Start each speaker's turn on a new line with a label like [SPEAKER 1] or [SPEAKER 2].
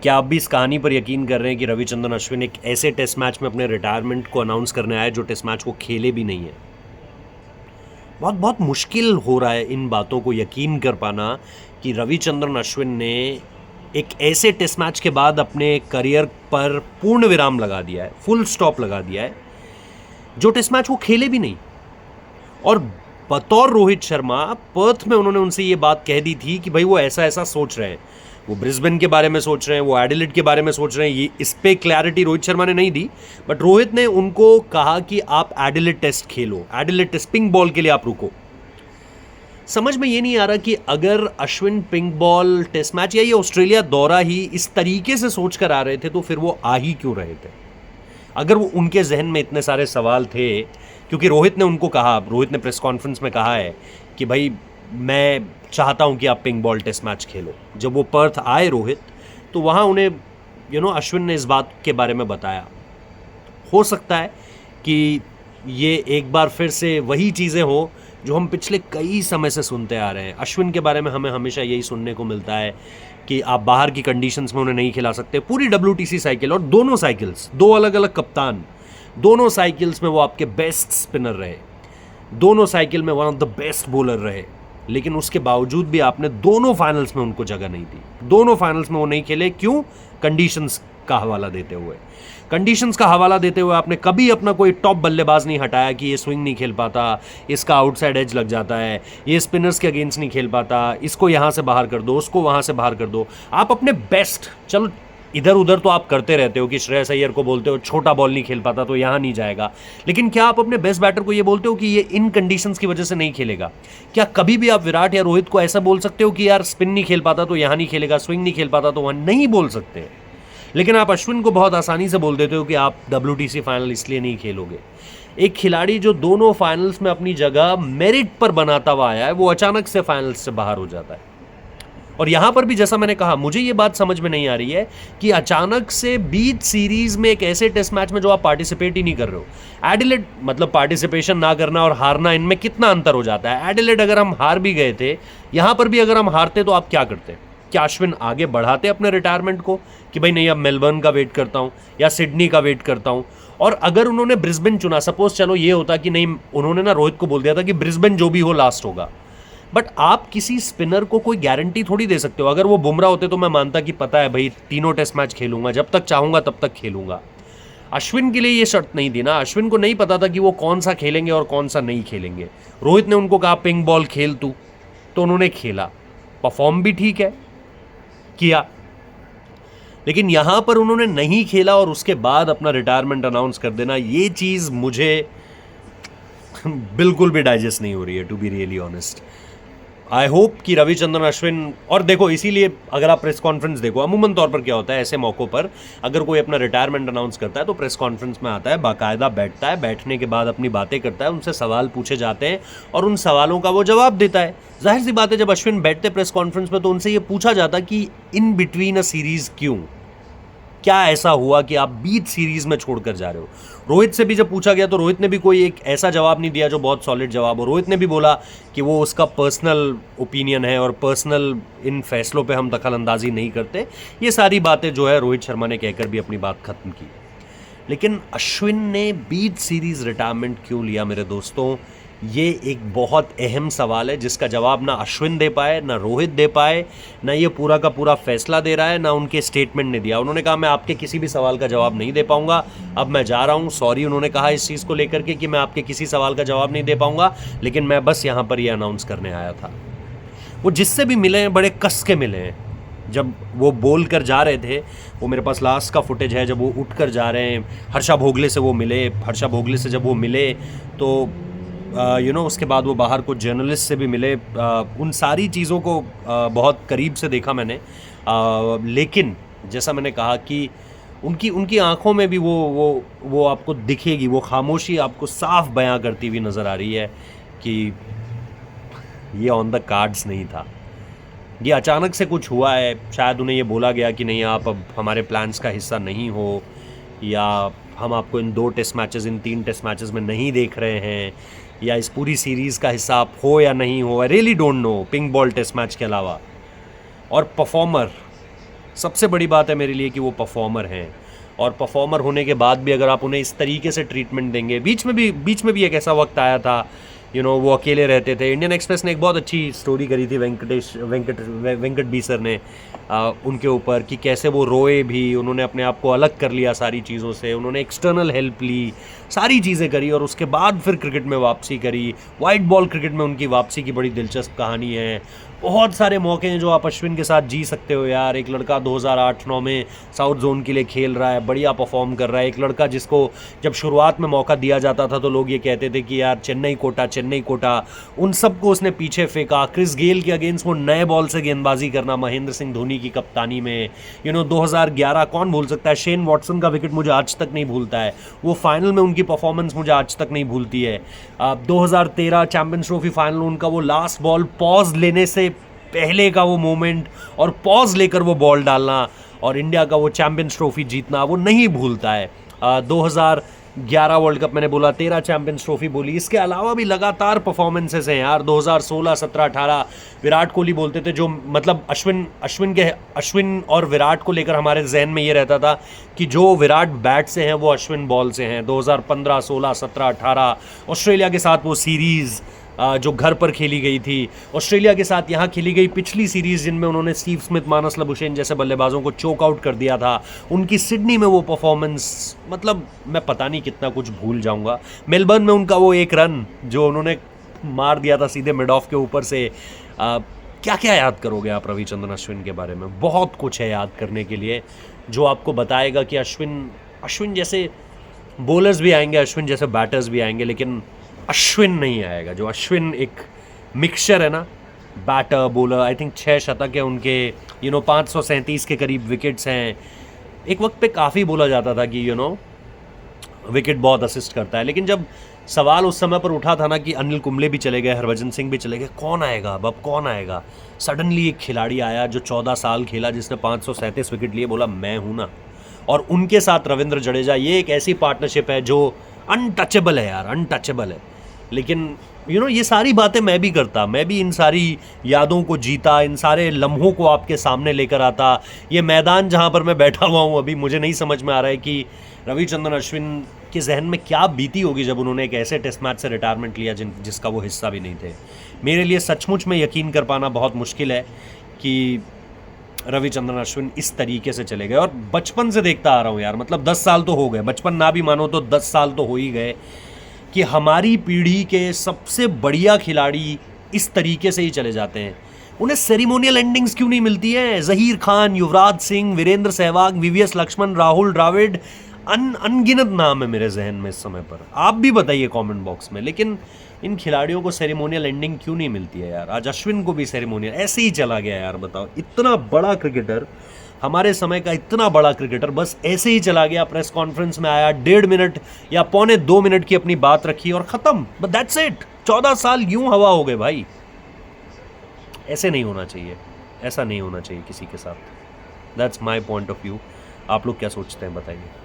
[SPEAKER 1] क्या आप भी इस कहानी पर यकीन कर रहे हैं कि रविचंद्रन अश्विन एक ऐसे टेस्ट मैच में अपने रिटायरमेंट को अनाउंस करने आए जो टेस्ट मैच को खेले भी नहीं है? बहुत बहुत मुश्किल हो रहा है इन बातों को यकीन कर पाना कि रविचंद्रन अश्विन ने एक ऐसे टेस्ट मैच के बाद अपने करियर पर पूर्ण विराम लगा दिया है, फुल स्टॉप लगा दिया है, जो टेस्ट मैच वो खेले भी नहीं। और बतौर रोहित शर्मा पर्थ में उन्होंने उनसे ये बात कह दी थी कि भाई वो ऐसा ऐसा सोच रहे हैं, वो ब्रिस्बेन के बारे में सोच रहे हैं, वो एडिलेड के बारे में सोच रहे हैं। ये इस पे क्लैरिटी रोहित शर्मा ने नहीं दी, बट रोहित ने उनको कहा कि आप एडिलेड टेस्ट खेलो, एडिलेड टेस्ट पिंक बॉल के लिए आप रुको। समझ में ये नहीं आ रहा कि अगर Ashwin pink ball test match या ये ऑस्ट्रेलिया दौरा ही इस तरीके से सोच कर आ रहे थे तो फिर वो आ ही क्यों रहे थे? अगर वो उनके जहन में इतने सारे सवाल थे, क्योंकि रोहित ने उनको कहा, रोहित ने प्रेस कॉन्फ्रेंस में कहा है कि भाई मैं चाहता हूं कि आप पिंक बॉल टेस्ट मैच खेलो। जब वो पर्थ आए रोहित, तो वहां उन्हें अश्विन ने इस बात के बारे में बताया। हो सकता है कि ये एक बार फिर से वही चीज़ें हो जो हम पिछले कई समय से सुनते आ रहे हैं। अश्विन के बारे में हमें हमेशा यही सुनने को मिलता है कि आप बाहर की कंडीशंस में उन्हें नहीं खिला सकते। पूरी WTC साइकिल और दोनों साइकिल्स, दो अलग अलग कप्तान, दोनों साइकिल्स में वो आपके बेस्ट स्पिनर रहे, दोनों साइकिल में one of the best bowler रहे, लेकिन उसके बावजूद भी आपने दोनों फाइनल्स में उनको जगह नहीं दी। दोनों फाइनल्स में वो नहीं खेले। क्यों? कंडीशंस का हवाला देते हुए। कंडीशंस का हवाला देते हुए आपने कभी अपना कोई टॉप बल्लेबाज नहीं हटाया कि ये स्विंग नहीं खेल पाता, इसका आउटसाइड एज लग जाता है, ये स्पिनर्स के अगेंस्ट नहीं खेल पाता, इसको यहाँ से बाहर कर दो, उसको वहाँ से बाहर कर दो। आप अपने बेस्ट, चलो इधर उधर तो आप करते रहते हो कि श्रेयस अय्यर को बोलते हो छोटा बॉल नहीं खेल पाता तो यहाँ नहीं जाएगा, लेकिन क्या आप अपने बेस्ट बैटर को ये बोलते हो कि ये इन कंडीशंस की वजह से नहीं खेलेगा? क्या कभी भी आप विराट या रोहित को ऐसा बोल सकते हो कि यार स्पिन नहीं खेल पाता तो यहाँ नहीं खेलेगा, स्विंग नहीं खेल पाता तो वहाँ नहीं बोल सकते? लेकिन आप अश्विन को बहुत आसानी से बोल देते हो कि आप WTC फाइनल इसलिए नहीं खेलोगे। एक खिलाड़ी जो दोनों फाइनल्स में अपनी जगह मेरिट पर बनाता हुआ आया है, वो अचानक से फाइनल्स से बाहर हो जाता है। और यहां पर भी जैसा मैंने कहा, मुझे ये बात समझ में नहीं आ रही है कि अचानक से बीच सीरीज में एक ऐसे टेस्ट मैच में जो आप पार्टिसिपेट ही नहीं कर रहे हो। एडिलेड, मतलब पार्टिसिपेशन ना करना और हारना, इनमें कितना अंतर हो जाता है। एडिलेड अगर हम हार भी गए थे, यहां पर भी अगर हम हारते तो आप क्या करते? क्या अश्विन आगे बढ़ाते अपने रिटायरमेंट को कि भाई नहीं अब मेलबर्न का वेट करता हूं या सिडनी का वेट करता हूं? और अगर उन्होंने ब्रिस्बेन चुना, सपोज चलो ये होता कि नहीं, उन्होंने ना रोहित को बोल दिया था कि ब्रिस्बेन जो भी हो लास्ट होगा, बट आप किसी स्पिनर को कोई गारंटी थोड़ी दे सकते हो। अगर वो बुमराह होते तो मैं मानता कि पता है भाई तीनों टेस्ट मैच खेलूंगा, जब तक चाहूंगा तब तक खेलूंगा। अश्विन के लिए ये शर्त नहीं दी ना। अश्विन को नहीं पता था कि वो कौन सा खेलेंगे और कौन सा नहीं खेलेंगे। रोहित ने उनको कहा पिंक बॉल खेल तू, तो उन्होंने खेला, परफॉर्म भी ठीक है किया, लेकिन यहां पर उन्होंने नहीं खेला और उसके बाद अपना रिटायरमेंट अनाउंस कर देना, ये चीज मुझे बिल्कुल भी डाइजेस्ट नहीं हो रही है, to be really honest. I hope कि रविचंद्रन अश्विन, और देखो इसीलिए अगर आप प्रेस कॉन्फ्रेंस देखो, अमूमन तौर पर क्या होता है ऐसे मौक़ों पर, अगर कोई अपना रिटायरमेंट अनाउंस करता है तो प्रेस कॉन्फ्रेंस में आता है, बाकायदा बैठता है, बैठने के बाद अपनी बातें करता है, उनसे सवाल पूछे जाते हैं और उन सवालों का वो जवाब देता है। जाहिर सी बात है जब अश्विन बैठते प्रेस कॉन्फ्रेंस में तो उनसे ये पूछा जाता कि इन बिटवीन अ सीरीज क्यों, क्या ऐसा हुआ कि आप बीच सीरीज में छोड़कर जा रहे हो? रोहित से भी जब पूछा गया तो रोहित ने भी कोई एक ऐसा जवाब नहीं दिया जो बहुत सॉलिड जवाब हो। रोहित ने भी बोला कि वो उसका पर्सनल ओपिनियन है और पर्सनल इन फैसलों पे हम दखल अंदाजी नहीं करते। ये सारी बातें जो है रोहित शर्मा ने कहकर भी अपनी बात खत्म की। लेकिन अश्विन ने बीच सीरीज रिटायरमेंट क्यों लिया मेरे दोस्तों, ये एक बहुत अहम सवाल है जिसका जवाब ना अश्विन दे पाए, ना रोहित दे पाए, ना ये पूरा का पूरा फैसला दे रहा है, ना उनके स्टेटमेंट ने दिया। उन्होंने कहा मैं आपके किसी भी सवाल का जवाब नहीं दे पाऊंगा, अब मैं जा रहा हूँ, सॉरी उन्होंने कहा इस चीज़ को लेकर के कि मैं आपके किसी सवाल का जवाब नहीं दे पाऊंगा, लेकिन मैं बस यहाँ पर ये अनाउंस करने आया था। वो जिससे भी मिले हैं बड़े कस के मिले हैं। जब वो बोल कर जा रहे थे, वो मेरे पास लास्ट का फुटेज है जब वो उठ कर जा रहे हैं, हर्षा भोगले से वो मिले। हर्षा भोगले से जब वो मिले तो उसके बाद वो बाहर कुछ जर्नलिस्ट से भी मिले। उन सारी चीज़ों को बहुत करीब से देखा मैंने, लेकिन जैसा मैंने कहा कि उनकी आंखों में भी वो आपको दिखेगी, वो खामोशी आपको साफ बयां करती हुई नज़र आ रही है कि ये ऑन द कार्ड्स नहीं था, ये अचानक से कुछ हुआ है। शायद उन्हें ये बोला गया कि नहीं आप अब हमारे प्लान्स का हिस्सा नहीं हो, या हम आपको इन 2 टेस्ट मैचेस, इन 3 टेस्ट मैचेस में नहीं देख रहे हैं, या इस पूरी सीरीज़ का हिस्सा आप हो या नहीं हो। I really don't know, pink ball test match के अलावा। और परफॉर्मर सबसे बड़ी बात है मेरे लिए कि वो परफॉर्मर हैं, और परफॉर्मर होने के बाद भी अगर आप उन्हें इस तरीके से ट्रीटमेंट देंगे, बीच में भी एक ऐसा वक्त आया था वो अकेले रहते थे। इंडियन एक्सप्रेस ने एक बहुत अच्छी स्टोरी करी थी वेंकट बी सर ने उनके ऊपर, कि कैसे वो रोए भी, उन्होंने अपने आप को अलग कर लिया सारी चीज़ों से, उन्होंने एक्सटर्नल हेल्प ली, सारी चीज़ें करी और उसके बाद फिर क्रिकेट में वापसी करी। वाइट बॉल क्रिकेट में उनकी वापसी की बड़ी दिलचस्प कहानी है। बहुत सारे मौके हैं जो आप अश्विन के साथ जी सकते हो यार। एक लड़का 2008-9 में साउथ जोन के लिए खेल रहा है, बढ़िया परफॉर्म कर रहा है। एक लड़का जिसको जब शुरुआत में मौका दिया जाता था तो लोग ये कहते थे कि यार चेन्नई कोटा, उन सबको उसने पीछे फेंका। क्रिस गेल के अगेंस्ट वो नए बॉल से गेंदबाजी करना महेंद्र सिंह धोनी की कप्तानी में, 2011 कौन भूल सकता है। शेन वॉटसन का विकेट मुझे आज तक नहीं भूलता है, वो फाइनल में उनकी परफॉर्मेंस मुझे आज तक नहीं भूलती है। 2013 चैंपियंस ट्रॉफी फाइनल, उनका वो लास्ट बॉल पॉज लेने से पहले का वो मोमेंट और पॉज लेकर वो बॉल डालना और इंडिया का वो चैंपियंस ट्रॉफी जीतना, वो नहीं भूलता है। 2011 वर्ल्ड कप मैंने बोला, 13 चैंपियंस ट्रॉफी बोली, इसके अलावा भी लगातार परफॉर्मेंसेस हैं यार। 2016, 17, 18 विराट कोहली बोलते थे, जो मतलब अश्विन और विराट को लेकर हमारे जहन में ये रहता था कि जो विराट बैट से हैं वो अश्विन बॉल से हैं। 2015, 16, 17, 18 ऑस्ट्रेलिया के साथ वो सीरीज़ जो घर पर खेली गई थी, ऑस्ट्रेलिया के साथ यहाँ खेली गई पिछली सीरीज़ जिनमें उन्होंने स्टीव स्मिथ, मानस लबुशेन जैसे बल्लेबाजों को चोक आउट कर दिया था, उनकी सिडनी में वो परफॉर्मेंस, मतलब मैं पता नहीं कितना कुछ भूल जाऊंगा। मेलबर्न में उनका वो एक रन जो उन्होंने मार दिया था सीधे मिड ऑफ के ऊपर से, क्या क्या याद करोगे आप रविचंद्रन अश्विन के बारे में? बहुत कुछ है याद करने के लिए, जो आपको बताएगा कि अश्विन जैसे बॉलर्स भी आएंगे, अश्विन जैसे बैटर्स भी आएंगे, लेकिन अश्विन नहीं आएगा। जो अश्विन एक मिक्सचर है ना, बैटर बॉलर, आई थिंक 6 शतक है उनके, 537 के करीब विकेट्स हैं। एक वक्त पे काफ़ी बोला जाता था कि विकेट बहुत असिस्ट करता है, लेकिन जब सवाल उस समय पर उठा था ना कि अनिल कुंबले भी चले गए, हरभजन सिंह भी चले गए, कौन आएगा अब कौन आएगा? सडनली एक खिलाड़ी आया जो 14 साल खेला, जिसने 537 विकेट लिए, बोला मैं हूँ ना। और उनके साथ रविंद्र जडेजा, ये एक ऐसी पार्टनरशिप है जो अनटचेबल है यार, अनटचेबल है। लेकिन ये सारी बातें मैं भी करता, मैं भी इन सारी यादों को जीता, इन सारे लम्हों को आपके सामने लेकर आता। ये मैदान जहाँ पर मैं बैठा हुआ हूँ अभी, मुझे नहीं समझ में आ रहा है कि रविचंद्रन अश्विन के जहन में क्या बीती होगी जब उन्होंने एक ऐसे टेस्ट मैच से रिटायरमेंट लिया जिसका वो हिस्सा भी नहीं थे। मेरे लिए सचमुच में यकीन कर पाना बहुत मुश्किल है कि रविचंद्रन अश्विन इस तरीके से चले गए। और बचपन से देखता आ रहा हूँ यार, मतलब 10 साल तो हो गए, बचपन ना भी मानो तो 10 साल तो हो ही गए, कि हमारी पीढ़ी के सबसे बढ़िया खिलाड़ी इस तरीके से ही चले जाते हैं। उन्हें सेरेमोनियल एंडिंग्स क्यों नहीं मिलती हैं? ज़हीर खान, युवराज सिंह, वीरेंद्र सहवाग, वीवीएस लक्ष्मण, राहुल द्रविड़, अनगिनत नाम है मेरे जहन में इस समय पर। आप भी बताइए कमेंट बॉक्स में, लेकिन इन खिलाड़ियों को सेरेमोनियल एंडिंग क्यों नहीं मिलती है यार? आज अश्विन को भी सेरेमोनियल ऐसे ही चला गया यार। बताओ, इतना बड़ा क्रिकेटर, हमारे समय का इतना बड़ा क्रिकेटर बस ऐसे ही चला गया। प्रेस कॉन्फ्रेंस में आया, 1.5 मिनट या 1.25 मिनट की अपनी बात रखी और ख़त्म, बट दैट्स इट। 14 साल यूं हवा हो गए भाई। ऐसे नहीं होना चाहिए, ऐसा नहीं होना चाहिए किसी के साथ। That's my point of view. आप लोग क्या सोचते हैं बताइए।